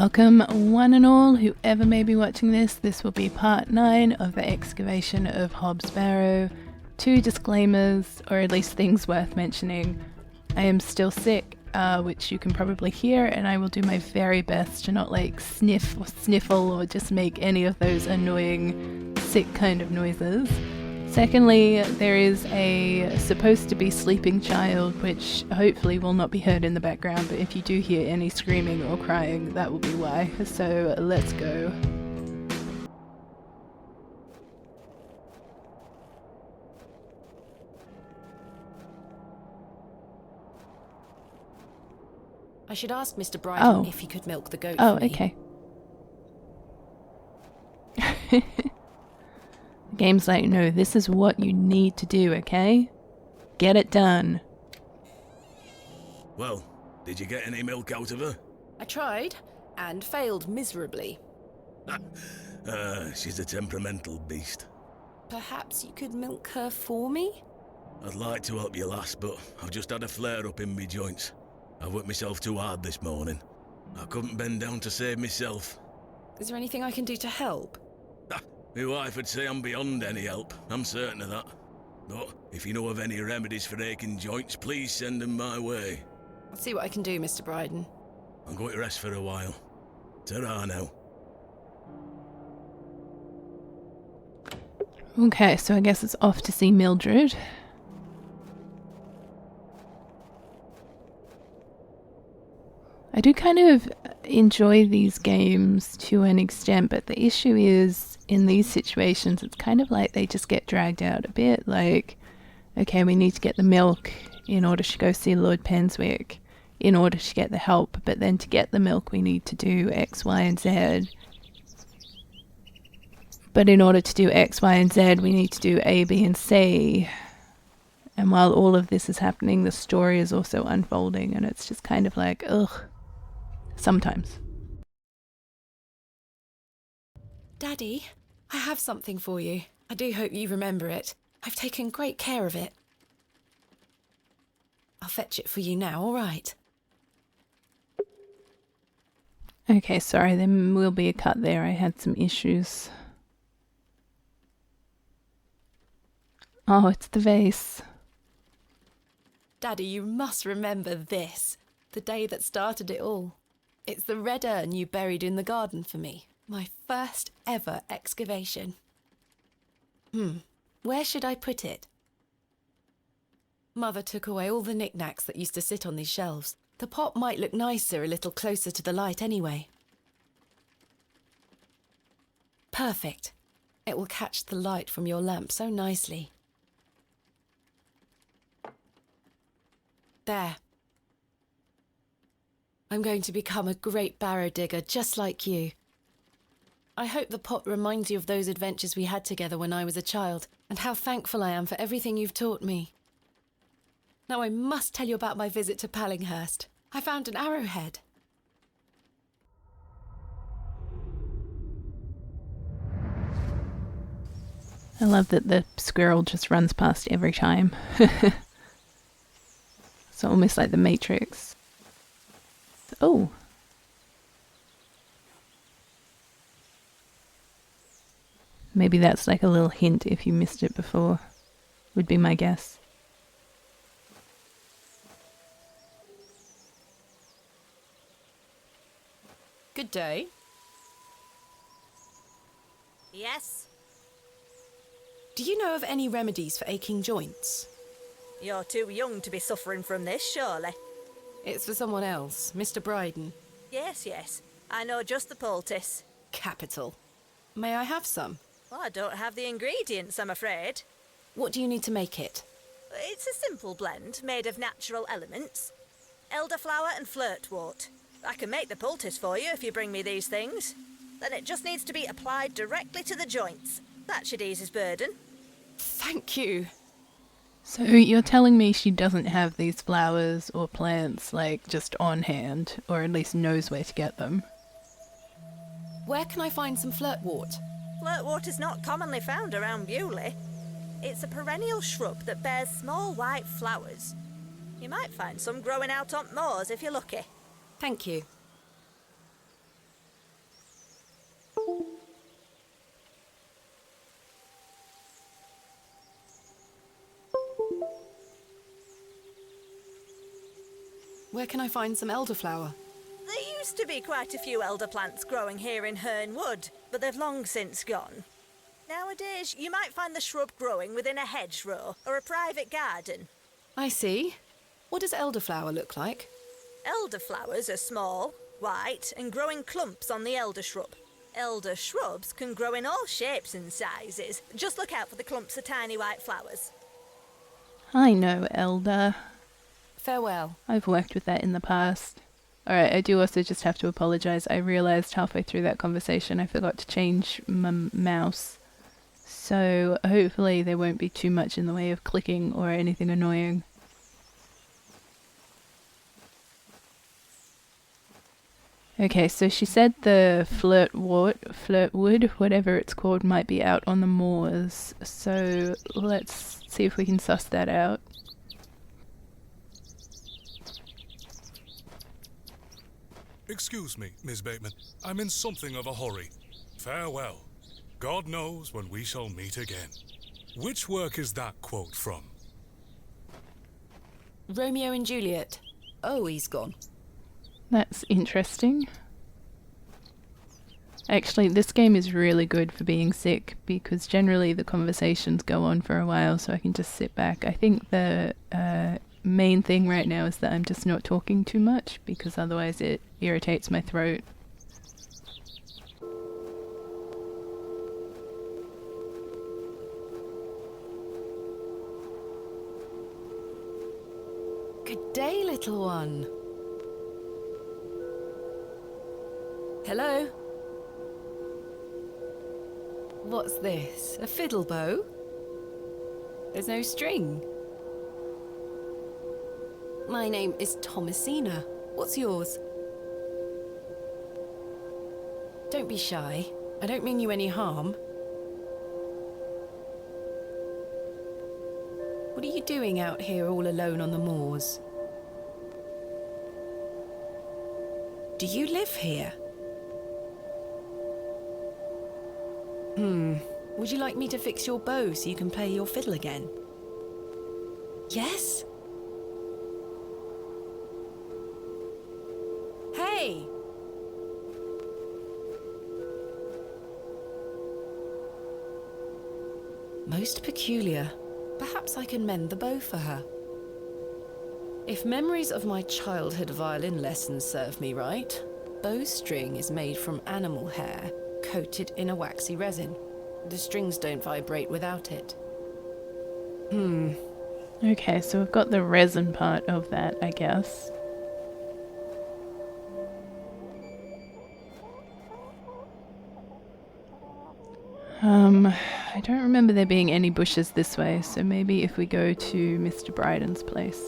Welcome one and all, whoever may be watching this. This will be part 9 of the excavation of Hobbs Barrow. 2 disclaimers, or at least things worth mentioning. I am still sick, which you can probably hear, and I will do my very best to not like sniff or sniffle or just make any of those annoying sick kind of noises. Secondly, there is a supposed to be sleeping child, which hopefully will not be heard in the background, but if you do hear any screaming or crying, that will be why. So let's go. I should ask Mr. Bryden if he could milk the goat for me. Okay. The game's like, no, this is what you need to do, okay? Get it done. Well, did you get any milk out of her? I tried, and failed miserably. She's a temperamental beast. Perhaps you could milk her for me? I'd like to help you, lass, but I've just had a flare-up in me joints. I worked myself too hard this morning. I couldn't bend down to save myself. Is there anything I can do to help? My wife would say I'm beyond any help, I'm certain of that. But if you know of any remedies for aching joints, please send them my way. I'll see what I can do, Mr. Bryden. I'm going to rest for a while. Ta-ra now. Okay, so I guess it's off to see Mildred. I do kind of enjoy these games to an extent, but the issue is, in these situations, it's kind of like they just get dragged out a bit. Like, okay, we need to get the milk in order to go see Lord Penswick, in order to get the help, but then to get the milk we need to do X, Y, and Z. But in order to do X, Y, and Z, we need to do A, B, and C. And while all of this is happening, the story is also unfolding, and it's just kind of like, ugh. Sometimes. Daddy, I have something for you. I do hope you remember it. I've taken great care of it. I'll fetch it for you now, all right? Okay, sorry, there will be a cut there. I had some issues. Oh, it's the vase. Daddy, you must remember this. The day that started it all. It's the red urn you buried in the garden for me. My first ever excavation. Where should I put it? Mother took away all the knickknacks that used to sit on these shelves. The pot might look nicer a little closer to the light anyway. Perfect. It will catch the light from your lamp so nicely. There. I'm going to become a great barrow digger just like you. I hope the pot reminds you of those adventures we had together when I was a child, and how thankful I am for everything you've taught me. Now I must tell you about my visit to Pallinghurst. I found an arrowhead. I love that the squirrel just runs past every time. It's almost like the Matrix. Oh. Maybe that's like a little hint if you missed it before, would be my guess. Good day. Yes? Do you know of any remedies for aching joints? You're too young to be suffering from this, surely. It's for someone else, Mr. Bryden. Yes. I know just the poultice. Capital. May I have some? Well, I don't have the ingredients, I'm afraid. What do you need to make it? It's a simple blend made of natural elements. Elderflower and flirtwort. I can make the poultice for you if you bring me these things. Then it just needs to be applied directly to the joints. That should ease his burden. Thank you. So you're telling me she doesn't have these flowers or plants, like, just on hand, or at least knows where to get them? Where can I find some flirtwort? Flirtwort is not commonly found around Bewley. It's a perennial shrub that bears small white flowers. You might find some growing out on moors if you're lucky. Thank you. Where can I find some elderflower? There used to be quite a few elder plants growing here in Herne Wood, but they've long since gone. Nowadays, you might find the shrub growing within a hedgerow or a private garden. I see. What does elderflower look like? Elderflowers are small, white, and grow in clumps on the elder shrub. Elder shrubs can grow in all shapes and sizes. Just look out for the clumps of tiny white flowers. I know, Elder. Farewell. I've worked with that in the past. Alright, I do also just have to apologise. I realised halfway through that conversation I forgot to change my mouse. So hopefully there won't be too much in the way of clicking or anything annoying. Okay, so she said the flirtwood, whatever it's called, might be out on the moors. So let's see if we can suss that out. Excuse me, Miss Bateman. I'm in something of a hurry. Farewell. God knows when we shall meet again. Which work is that quote from? Romeo and Juliet. Oh, he's gone. That's interesting. Actually, this game is really good for being sick because generally the conversations go on for a while, so I can just sit back. I think the main thing right now is that I'm just not talking too much because otherwise it irritates my throat. Good day, little one. Hello? What's this? A fiddle bow? There's no string. My name is Thomasina. What's yours? Don't be shy. I don't mean you any harm. What are you doing out here all alone on the moors? Do you live here? Would you like me to fix your bow so you can play your fiddle again? Yes? Hey! Most peculiar. Perhaps I can mend the bow for her. If memories of my childhood violin lessons serve me right, bowstring is made from animal hair, coated in a waxy resin. The strings don't vibrate without it. Okay, so we've got the resin part of that, I guess. I don't remember there being any bushes this way, so maybe if we go to Mr. Bryden's place.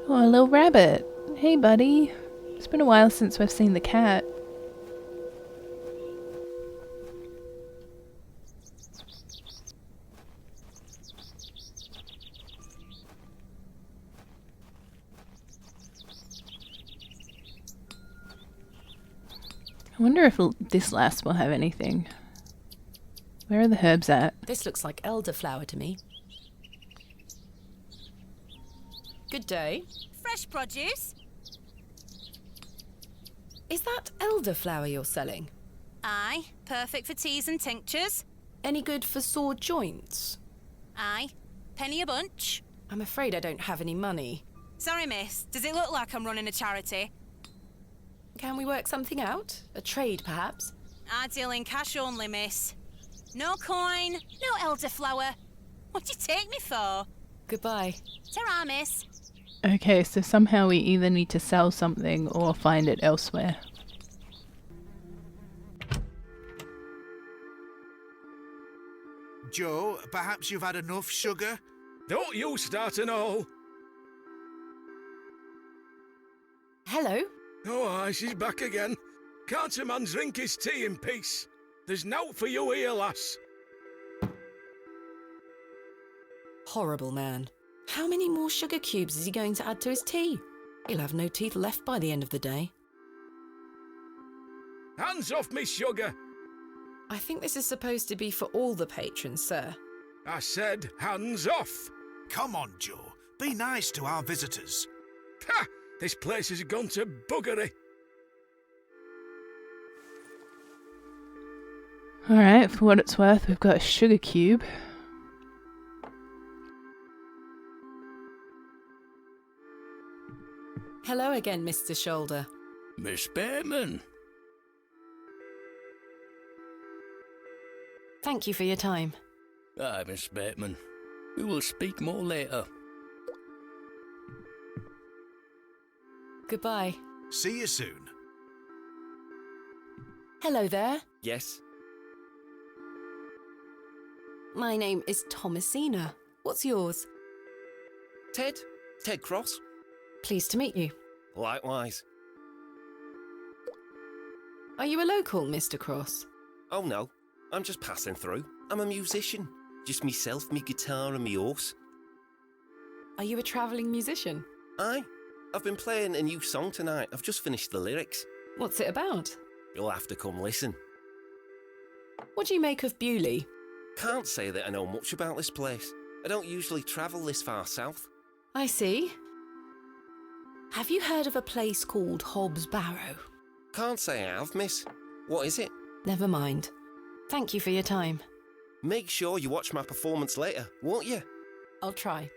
Oh, a little rabbit. Hey, buddy. It's been a while since we've seen the cat. I wonder if this last will have anything. Where are the herbs at? This looks like elderflower to me. Good day. Fresh produce? Is that elderflower you're selling? Aye. Perfect for teas and tinctures? Any good for sore joints? Aye. Penny a bunch? I'm afraid I don't have any money. Sorry, miss. Does it look like I'm running a charity? Can we work something out? A trade, perhaps? I deal in cash only, miss. No coin, no elderflower. What do you take me for? Goodbye. Ta-ra, miss. Okay, so somehow we either need to sell something or find it elsewhere. Joe, perhaps you've had enough sugar? Don't you start and all. Hello? Oh, aye, she's back again. Can't a man drink his tea in peace? There's nought for you here, lass. Horrible man. How many more sugar cubes is he going to add to his tea? He'll have no teeth left by the end of the day. Hands off me, sugar! I think this is supposed to be for all the patrons, sir. I said hands off! Come on, Joe. Be nice to our visitors. Ha! This place has gone to buggery. Alright, for what it's worth, we've got a sugar cube. Hello again, Mr. Shoulder. Miss Bateman. Thank you for your time. Aye, Miss Bateman. We will speak more later. Goodbye. See you soon. Hello there. Yes? My name is Thomasina. What's yours? Ted? Ted Cross? Pleased to meet you. Likewise. Are you a local, Mr. Cross? Oh no, I'm just passing through. I'm a musician. Just myself, me guitar and me horse. Are you a travelling musician? Aye. I've been playing a new song tonight. I've just finished the lyrics. What's it about? You'll have to come listen. What do you make of Bewley? Can't say that I know much about this place. I don't usually travel this far south. I see. Have you heard of a place called Hobbs Barrow? Can't say I have, miss. What is it? Never mind. Thank you for your time. Make sure you watch my performance later, won't you? I'll try.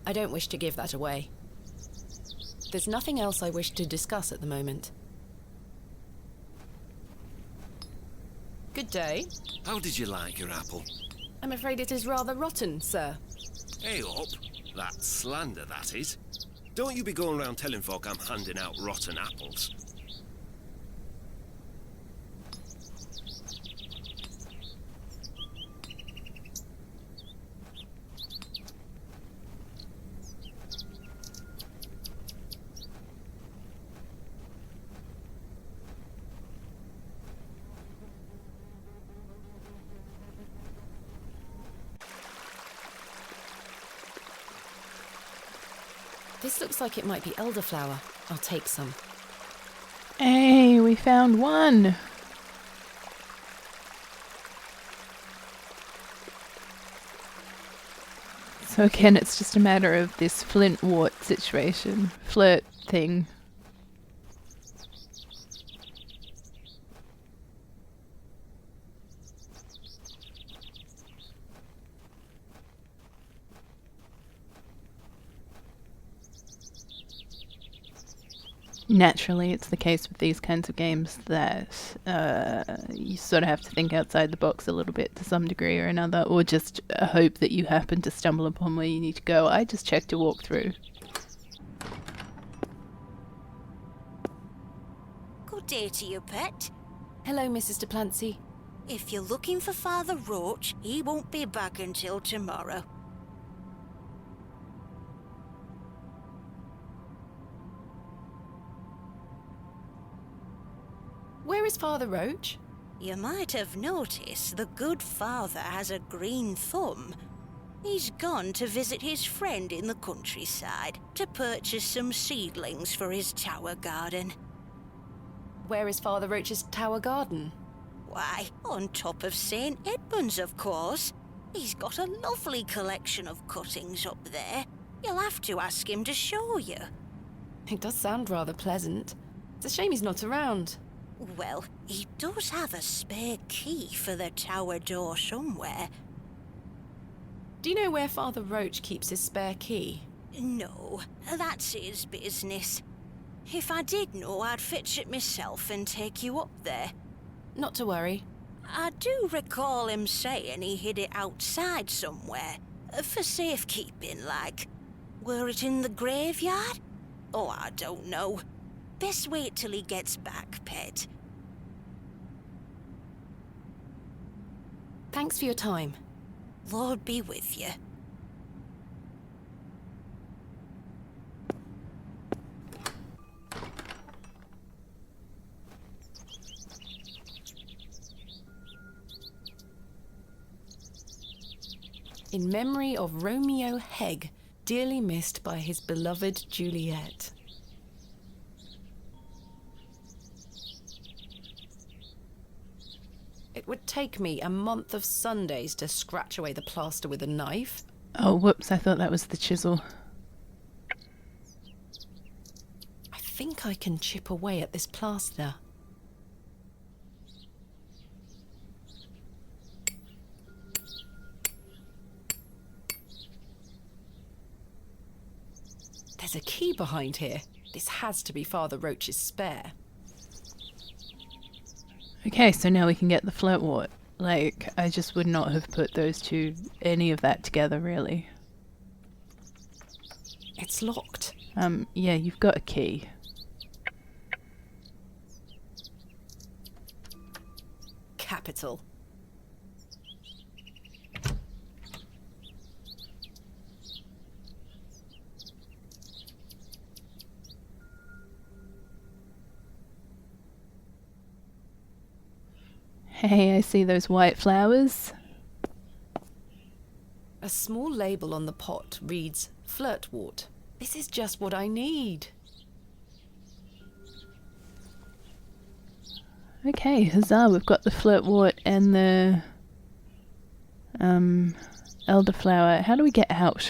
I don't wish to give that away. There's nothing else I wish to discuss at the moment. Good day. How did you like your apple? I'm afraid it is rather rotten, sir. Hey up. That's slander, that is. Don't you be going around telling folk I'm handing out rotten apples. This looks like it might be elderflower. I'll take some. Hey, we found one! So again, it's just a matter of this flint wart situation. Flirt thing. Naturally, it's the case with these kinds of games that you sort of have to think outside the box a little bit to some degree or another, or just hope that you happen to stumble upon where you need to go. I just checked a walkthrough. Good day to you, pet. Hello, Mrs. Duplancy. If you're looking for Father Roach, he won't be back until tomorrow. Where is Father Roach? You might have noticed the good father has a green thumb. He's gone to visit his friend in the countryside to purchase some seedlings for his tower garden. Where is Father Roach's tower garden? Why, on top of St. Edmund's, of course. He's got a lovely collection of cuttings up there. You'll have to ask him to show you. It does sound rather pleasant. It's a shame he's not around. Well, he does have a spare key for the tower door somewhere. Do you know where Father Roach keeps his spare key? No, that's his business. If I did know, I'd fetch it myself and take you up there. Not to worry. I do recall him saying he hid it outside somewhere, for safekeeping, like. Were it in the graveyard? Oh, I don't know. Best wait till he gets back, pet. Thanks for your time. Lord be with you. In memory of Romeo Hegg, dearly missed by his beloved Juliet. It would take me a month of Sundays to scratch away the plaster with a knife. Oh, whoops, I thought that was the chisel. I think I can chip away at this plaster. There's a key behind here. This has to be Father Roach's spare. Okay, so now we can get the flirtwort. Like, I just would not have put any of that together, really. It's locked. Yeah, you've got a key. Capital. Hey, I see those white flowers. A small label on the pot reads flirtwort. This is just what I need. Okay, huzzah, we've got the flirtwort and the elderflower. How do we get out?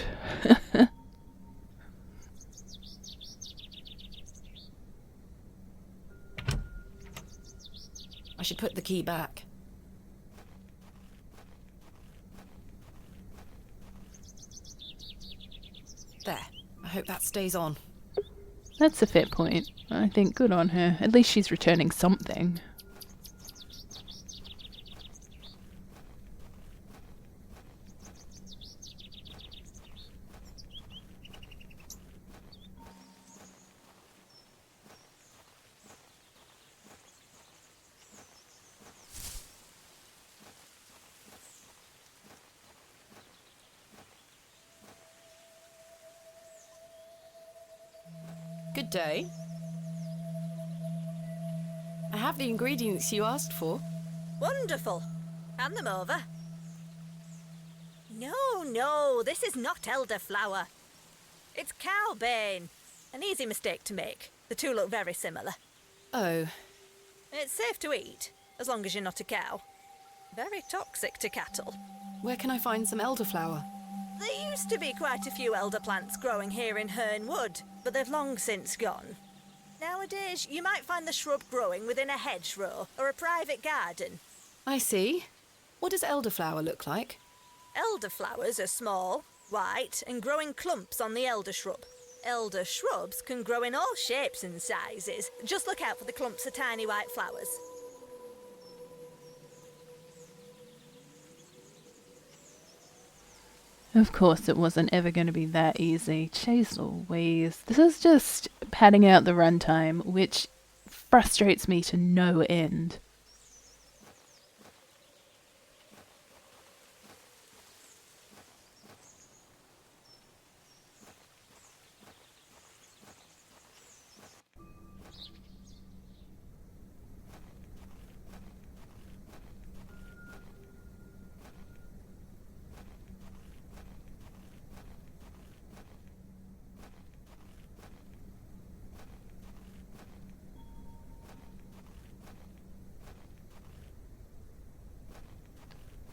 I should put the key back. There. I hope that stays on. That's a fair point. I think good on her. At least she's returning something. Good day. I have the ingredients you asked for. Wonderful. Hand them over. No, this is not elderflower. It's cowbane. An easy mistake to make. The two look very similar. Oh. It's safe to eat, as long as you're not a cow. Very toxic to cattle. Where can I find some elderflower? There used to be quite a few elder plants growing here in Herne Wood, but they've long since gone. Nowadays, you might find the shrub growing within a hedgerow or a private garden. I see. What does elderflower look like? Elderflowers are small, white, and grow in clumps on the elder shrub. Elder shrubs can grow in all shapes and sizes. Just look out for the clumps of tiny white flowers. Of course, it wasn't ever going to be that easy. Jeez Louise. This is just padding out the runtime, which frustrates me to no end.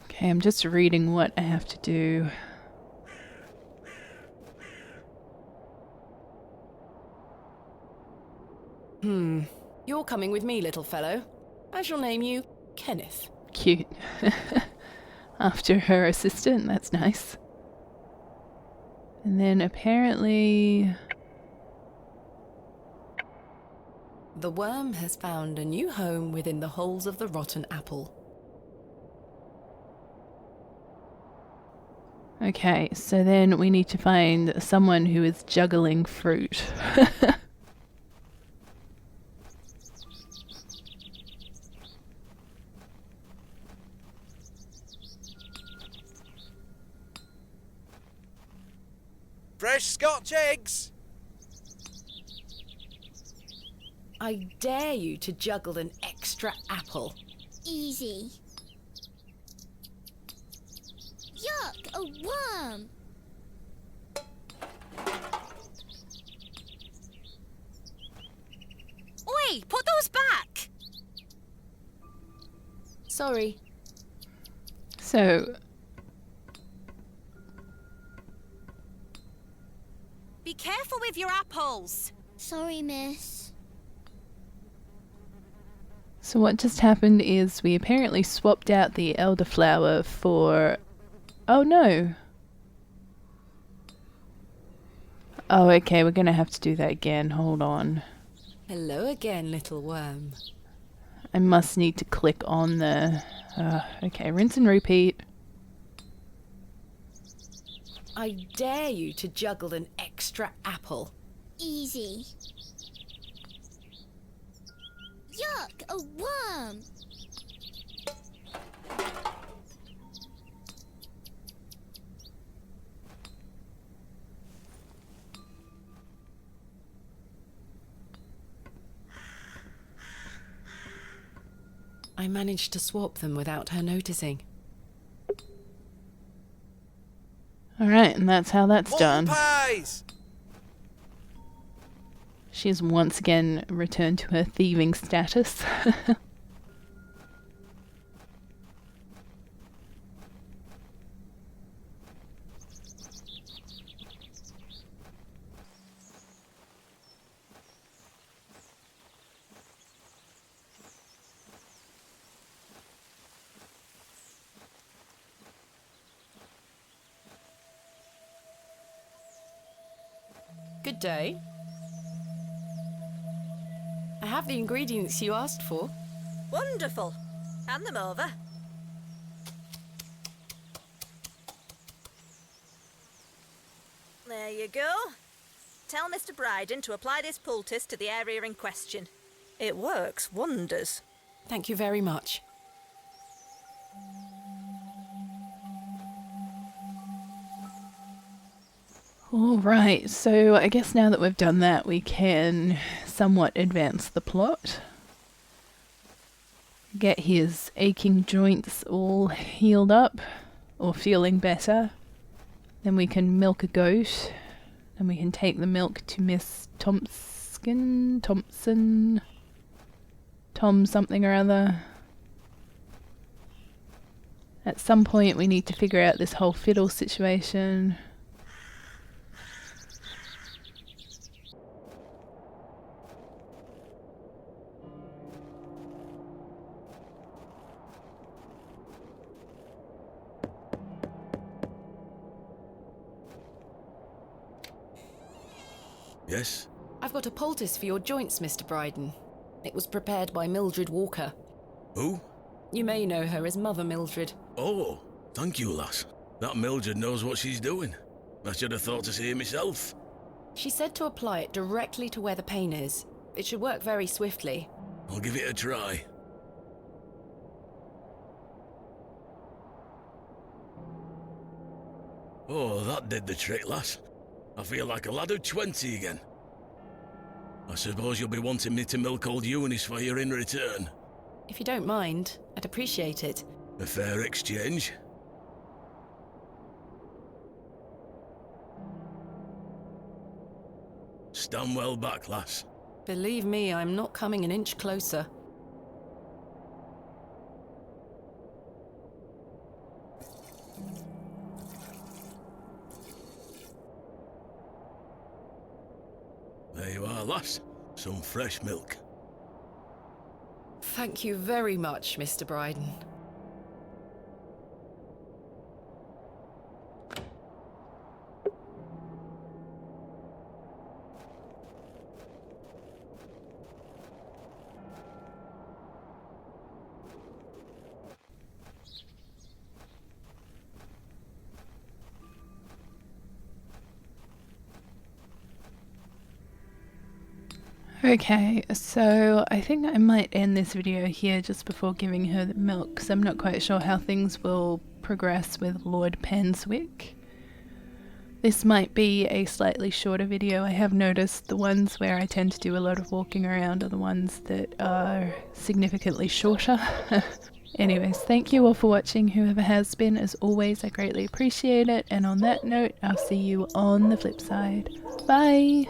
Okay, I'm just reading what I have to do. You're coming with me, little fellow. I shall name you Kenneth. Cute. After her assistant, that's nice. And then apparently... The worm has found a new home within the holes of the rotten apple. Okay, so then we need to find someone who is juggling fruit. Fresh Scotch eggs! I dare you to juggle an extra apple. Easy. Yuck, a worm! Oi, put those back! Sorry. So, Be careful with your apples. Sorry, miss. so what just happened is we apparently swapped out the elderflower for... Oh no! Oh, okay, we're gonna have to do that again. Hold on. Hello again, little worm. I must need to click on the... okay, rinse and repeat. I dare you to juggle an extra apple. Easy. Yuck, a worm! I managed to swap them without her noticing. Alright, and that's how that's Mutton done. pies! She's once again returned to her thieving status. Good day. I have the ingredients you asked for. Wonderful. Hand them over. There you go. Tell Mr. Bryden to apply this poultice to the area in question. It works wonders. Thank you very much. Alright, so I guess now that we've done that, we can somewhat advance the plot. Get his aching joints all healed up, or feeling better. Then we can milk a goat, and we can take the milk to Miss Tom something or other. At some point we need to figure out this whole fiddle situation. Yes? I've got a poultice for your joints, Mr. Bryden. It was prepared by Mildred Walker. Who? You may know her as Mother Mildred. Oh, thank you, lass. That Mildred knows what she's doing. I should have thought to see it myself. She said to apply it directly to where the pain is. It should work very swiftly. I'll give it a try. Oh, that did the trick, lass. I feel like a lad of 20 again. I suppose you'll be wanting me to milk old Eunice for you in return. If you don't mind, I'd appreciate it. A fair exchange. Stand well back, lass. Believe me, I'm not coming an inch closer. There you are, lass. Some fresh milk. Thank you very much, Mr. Bryden. Okay, so I think I might end this video here just before giving her the milk, because I'm not quite sure how things will progress with Lord Penswick. This might be a slightly shorter video. I have noticed the ones where I tend to do a lot of walking around are the ones that are significantly shorter. Anyways, thank you all for watching, whoever has been. As always, I greatly appreciate it. And on that note, I'll see you on the flip side. Bye!